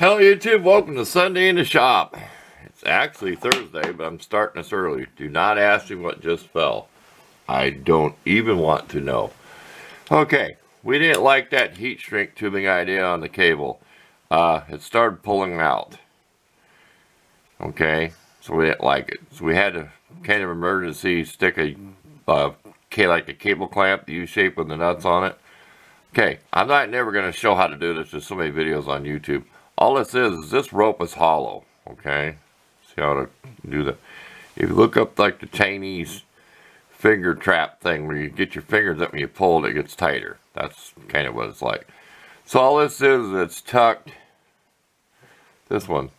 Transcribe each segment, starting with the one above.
Hello YouTube, welcome to Sunday in the Shop. It's actually Thursday, but I'm starting this early. Do not ask me what just fell. I don't even want to know. Okay, we didn't like that heat shrink tubing idea on the cable. It started pulling out. Okay, so we didn't like it. So we had to kind of emergency stick a like a cable clamp, the U-shape with the nuts on it. Okay, I'm never going to show how to do this. There's so many videos on YouTube. All this is this rope is hollow, okay? See how to do that. If you look up like the Chinese finger trap thing where you get your fingers up and you pull it, it gets tighter. That's kind of what it's like. So all this is it's tucked, this one,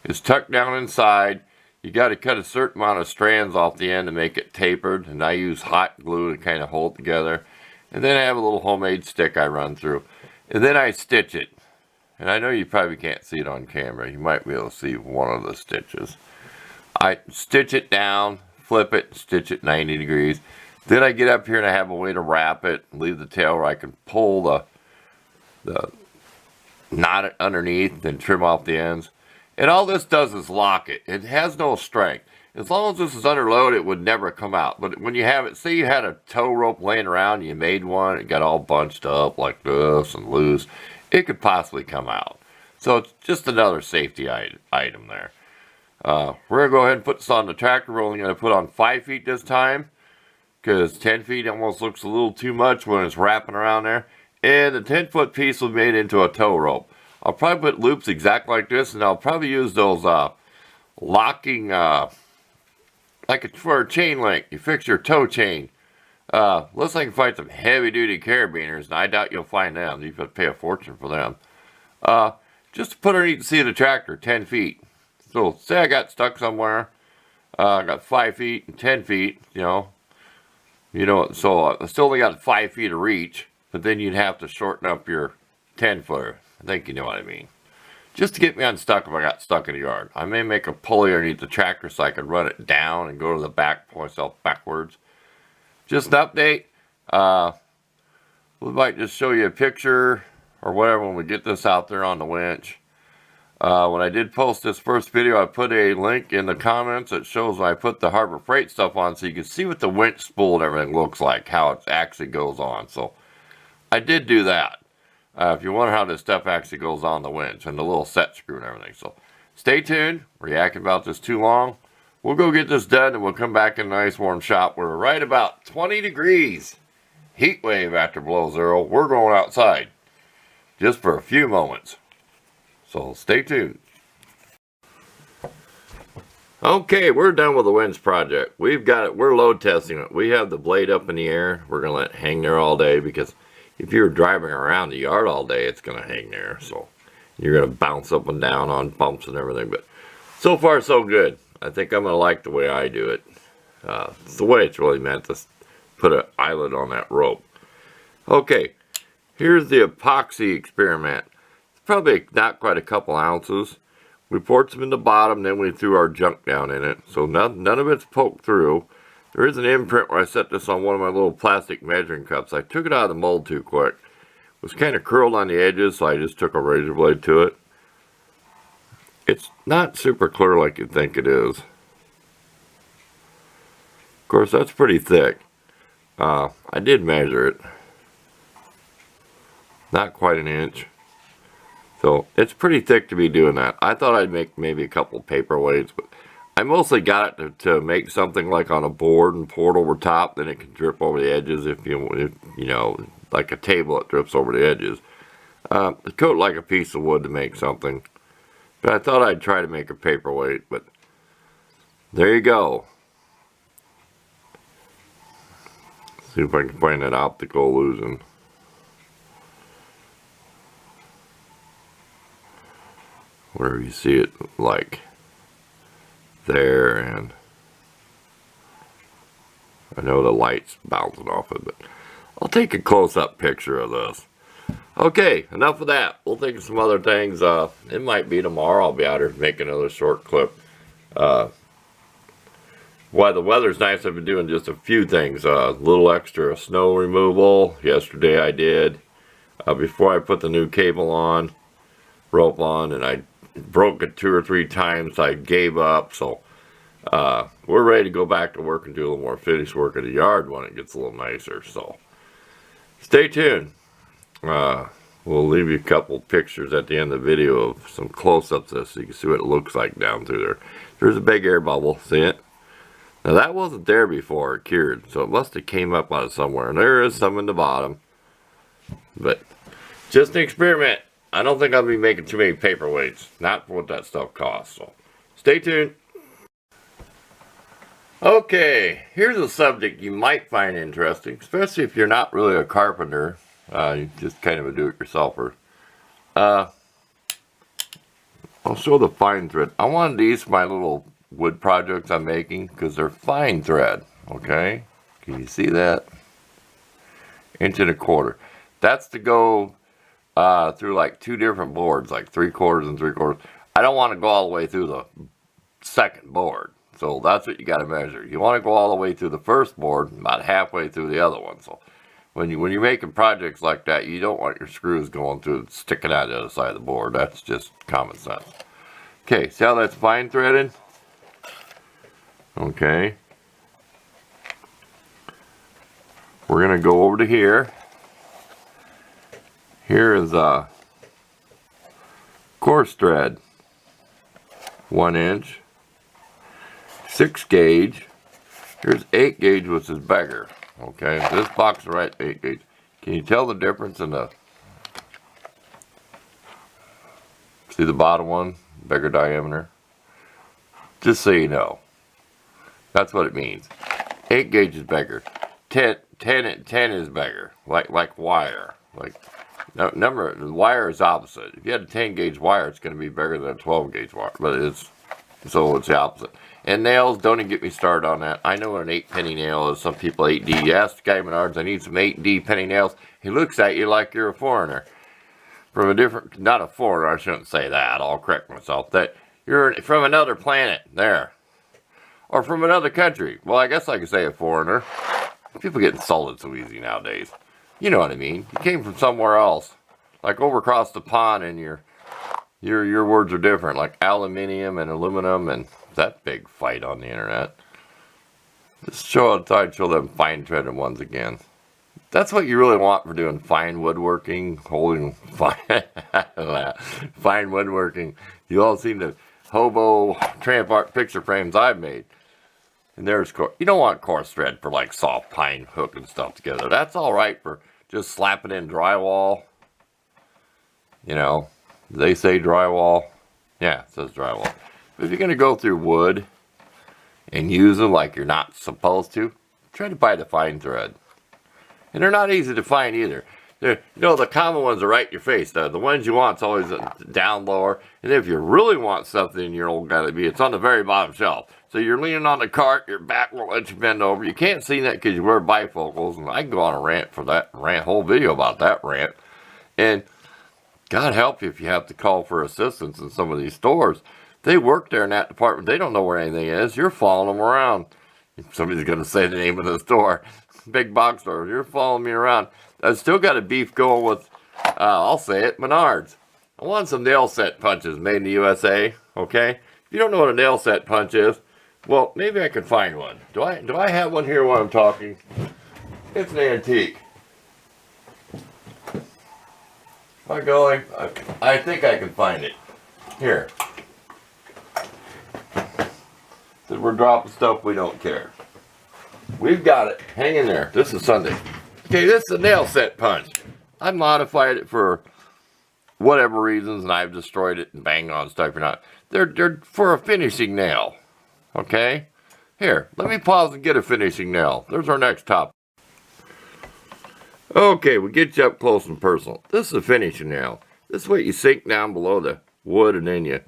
is tucked down inside. You got to cut a certain amount of strands off the end to make it tapered, and I use hot glue to kind of hold it together. And then I have a little homemade stick I run through. And then I stitch it. And I know you probably can't see it on camera. You might be able to see one of the stitches. I stitch it down, flip it, stitch it 90 degrees. Then I get up here and I have a way to wrap it, leave the tail where I can pull the knot underneath and trim off the ends. And all this does is lock it. It has no strength. As long as this is under load, it would never come out. But when you have it, say you had a tow rope laying around, you made one, it got all bunched up like this and loose, it could possibly come out. So it's just another safety item there. We're going to go ahead and put this on the tractor. We're only going to put on 5 feet this time, because 10 feet almost looks a little too much when it's wrapping around there. And the 10-foot piece was made into a tow rope. I'll probably put loops exactly like this, and I'll probably use those locking, like for a chain link. You fix your tow chain. Unless I can find some heavy-duty carabiners, and I doubt you'll find them. You have to pay a fortune for them. Just to put underneath the seat of the tractor, 10 feet. So, say I got stuck somewhere. I got 5 feet and 10 feet, so I still only got 5 feet of reach, but then you'd have to shorten up your 10-footer. I think you know what I mean. Just to get me unstuck if I got stuck in the yard. I may make a pulley underneath the tractor so I can run it down and go to the back, pull myself backwards. Just an update. We might just show you a picture or whatever when we get this out there on the winch. When I did post this first video, I put a link in the comments that shows when I put the Harbor Freight stuff on so you can see what the winch spool and everything looks like, how it actually goes on. So I did do that. If you wonder how this stuff actually goes on the winch and the little set screw and everything. So stay tuned. We're yakking about this too long. We'll go get this done and we'll come back in a nice warm shop. We're right about 20 degrees. Heat wave after below zero. We're going outside just for a few moments. So stay tuned. Okay, we're done with the winch project. We've got it. We're load testing it. We have the blade up in the air. We're going to let it hang there all day because if you're driving around the yard all day, it's going to hang there. So you're going to bounce up and down on bumps and everything. But so far, so good. I think I'm going to like the way I do it. It's the way it's really meant to put an eyelet on that rope. Okay, here's the epoxy experiment. It's probably not quite a couple ounces. We poured some in the bottom, then we threw our junk down in it. So none of it's poked through. There is an imprint where I set this on one of my little plastic measuring cups. I took it out of the mold too quick. It was kind of curled on the edges, so I just took a razor blade to it. It's not super clear like you'd think it is. Of course, that's pretty thick. I did measure it. Not quite an inch. So, it's pretty thick to be doing that. I thought I'd make maybe a couple paperweights, but I mostly got it to make something like on a board and pour it over top, then it can drip over the edges if you know, like a table it drips over the edges. Coat like a piece of wood to make something. But I thought I'd try to make a paperweight, but there you go. See if I can find that optical illusion. Where you see it like there, and I know the light's bouncing off it, but I'll take a close-up picture of this. Okay, enough of that. We'll think of some other things. It might be tomorrow I'll be out here making another short clip. While the weather's nice, I've been doing just a few things. A little extra snow removal. Yesterday I did. Before I put the new cable on. rope on, and I broke it 2 or 3 times. I gave up, so we're ready to go back to work and do a little more finish work in the yard when it gets a little nicer. So stay tuned. We'll leave you a couple pictures at the end of the video of some close-ups of this so you can see what it looks like down through there. There's a big air bubble, see it? Now that wasn't there before it cured, so it must have came up out of somewhere. And there is some in the bottom. But just an experiment. I don't think I'll be making too many paperweights. Not for what that stuff costs. So stay tuned. Okay, here's a subject you might find interesting, especially if you're not really a carpenter. You're just kind of a do-it-yourselfer. I'll show the fine thread. I wanted these for my little wood projects I'm making because they're fine thread. Okay, can you see that? 1.25 inches. That's to go through like 2 different boards, like 3/4 and 3/4. I don't want to go all the way through the second board. So that's what you got to measure. You want to go all the way through the first board, about halfway through the other one. So when you're making projects like that, you don't want your screws going through, sticking out the other side of the board. That's just common sense. Okay, see how that's fine threaded? Okay. We're gonna go over to here. Here is a coarse thread, 1 inch. 6 gauge. Here's 8 gauge, which is bigger. Okay, this box is right 8 gauge. Can you tell the difference in the? See the bottom one, bigger diameter. Just so you know, that's what it means. 8 gauge is bigger. 10 is bigger, like wire. Like the wire is opposite. If you had a 10 gauge wire, it's going to be bigger than a 12 gauge wire, but it's the opposite. And nails, don't even get me started on that. I know what an 8-penny nail is. Some people 8D. You ask the guy at Menards, I need some 8D penny nails. He looks at you like you're a foreigner. From a different, not a foreigner, I shouldn't say that. I'll correct myself. That you're from another planet, there. Or from another country. Well, I guess I could say a foreigner. People get insulted so easy nowadays. You know what I mean. You came from somewhere else. Like over across the pond, and your words are different. Like aluminium and aluminum and that big fight on the internet. Just show them fine threaded ones again. That's what you really want for doing fine woodworking, holding fine woodworking. You all seen the hobo tramp art picture frames I've made. And there's you don't want coarse thread for like soft pine hooking stuff together. That's all right for just slapping in drywall. You know, they say drywall. Yeah, it says drywall. But if you're going to go through wood and use them like you're not supposed to, try to buy the fine thread. And they're not easy to find either. You know, the common ones are right in your face. The ones you want is always down lower. And if you really want something, it's on the very bottom shelf. So you're leaning on the cart, your back won't let you bend over. You can't see that because you wear bifocals. And I can go on a rant for that whole video about that rant. And God help you if you have to call for assistance in some of these stores. They work there in that department. They don't know where anything is. You're following them around. Somebody's going to say the name of the store. Big box store. You're following me around. I've still got a beef going with, I'll say it, Menards. I want some nail set punches made in the USA, okay? If you don't know what a nail set punch is, well, maybe I can find one. Do I have one here while I'm talking? It's an antique. By golly, I think I can find it. Here. So we're dropping stuff we don't care. We've got it. Hang in there. This is Sunday. Okay, this is a nail set punch. I modified it for whatever reasons, and I've destroyed it and banged on stuff or not. They're for a finishing nail. Okay? Here, let me pause and get a finishing nail. There's our next topic. Okay, we get you up close and personal. This is a finishing nail. This is what you sink down below the wood and then you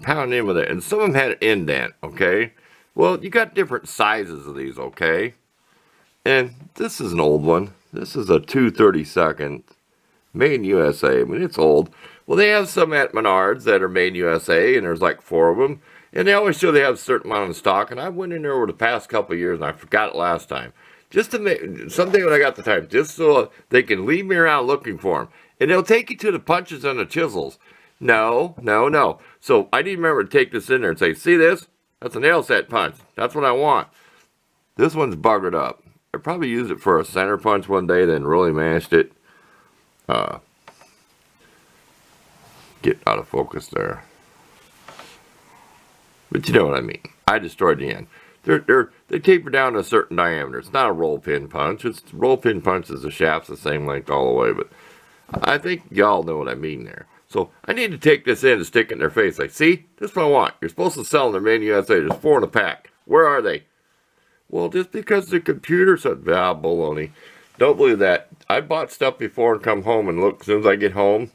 pound in with it. And some of them had an indent, okay? Well, you got different sizes of these, okay? And this is an old one. This is a 2/32, made in USA. I mean, it's old. Well, they have some at Menards that are made in USA, and there's like 4 of them. And they always show they have a certain amount in stock. And I went in there over the past couple of years, and I forgot it last time. Just to make, someday when I got the time, just so they can leave me around looking for them. And they'll take you to the punches and the chisels. No, no, no. So I need to remember to take this in there and say, see this? That's a nail set punch. That's what I want. This one's buggered up. I probably used it for a center punch one day, then really mashed it. Get out of focus there. But you know what I mean. I destroyed the end. They taper down to a certain diameter. It's not a roll pin punch. Roll pin punch is the shaft's the same length all the way, but I think y'all know what I mean there. So I need to take this in and stick it in their face. Like, see, this is what I want. You're supposed to sell in their menu USA. There's 4 in a pack. Where are they? Well, just because the computer said, baloney. Don't believe that. I bought stuff before and come home and look as soon as I get home.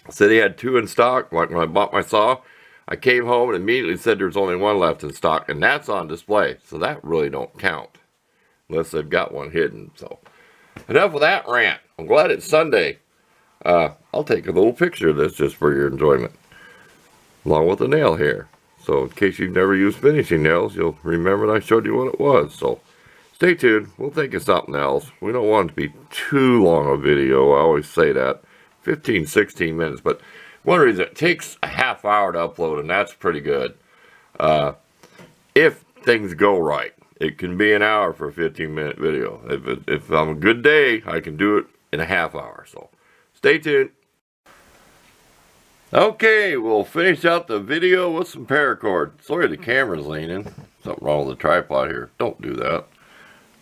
Said he had 2 in stock. Like when I bought my saw, I came home and immediately said there's only 1 left in stock, and that's on display. So that really don't count unless they've got one hidden. So enough of that rant. I'm glad it's Sunday. I'll take a little picture of this just for your enjoyment, along with the nail here. So in case you've never used finishing nails, you'll remember that I showed you what it was. So stay tuned. We'll think of something else. We don't want it to be too long a video. I always say that. 15, 16 minutes. But one reason, it takes a half hour to upload, and that's pretty good. If things go right, it can be an hour for a 15-minute video. If I'm a good day, I can do it in a half hour. So stay tuned. Okay, we'll finish out the video with some paracord. Sorry the camera's leaning. Something wrong with the tripod here. Don't do that.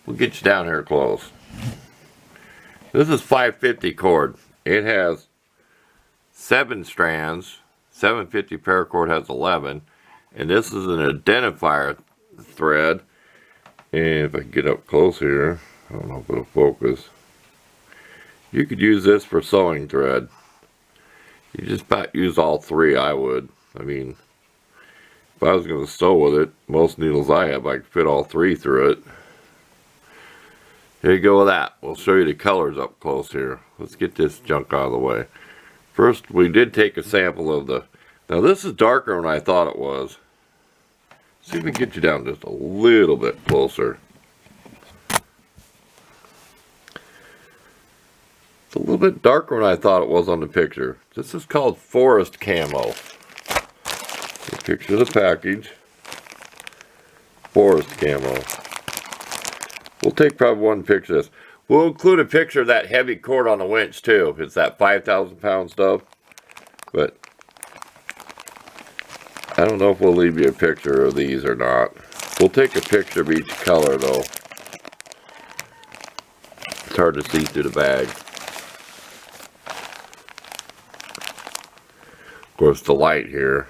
We'll get you down here close. This is 550 cord. It has 7 strands. 750 paracord has 11. And this is an identifier thread. And if I can get up close here, I don't know if it'll focus. You could use this for sewing thread. You just about use all 3, I would. I mean, if I was going to sew with it, most needles I have, I could fit all 3 through it. Here you go with that. We'll show you the colors up close here. Let's get this junk out of the way. First, we did take a sample of the... Now, this is darker than I thought it was. See if we can get you down just a little bit closer. It's a little bit darker than I thought it was on the picture. This is called forest camo. Picture the package. Forest camo. We'll take probably 1 picture of this. We'll include a picture of that heavy cord on the winch too. It's that 5,000 pound stuff. But I don't know if we'll leave you a picture of these or not. We'll take a picture of each color though. It's hard to see through the bag. Of course, the light here,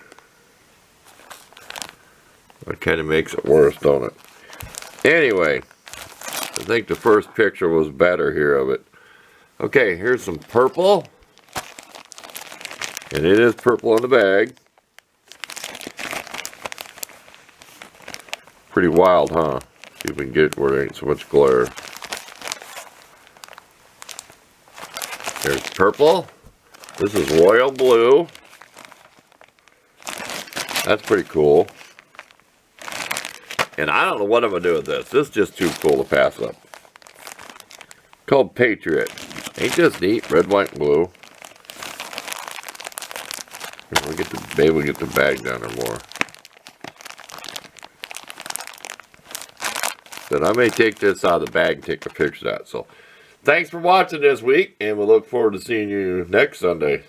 that kind of makes it worse, don't it? Anyway, I think the first picture was better here of it. Okay, here's some purple. And it is purple in the bag. Pretty wild, huh? See if we can get it where there ain't so much glare. There's purple. This is royal blue. That's pretty cool. And I don't know what I'm going to do with this. This is just too cool to pass up. Called Patriot. Ain't this neat? Red, white, and blue. Maybe we'll get the bag down there more. But I may take this out of the bag and take a picture of that. So, thanks for watching this week. And we'll look forward to seeing you next Sunday.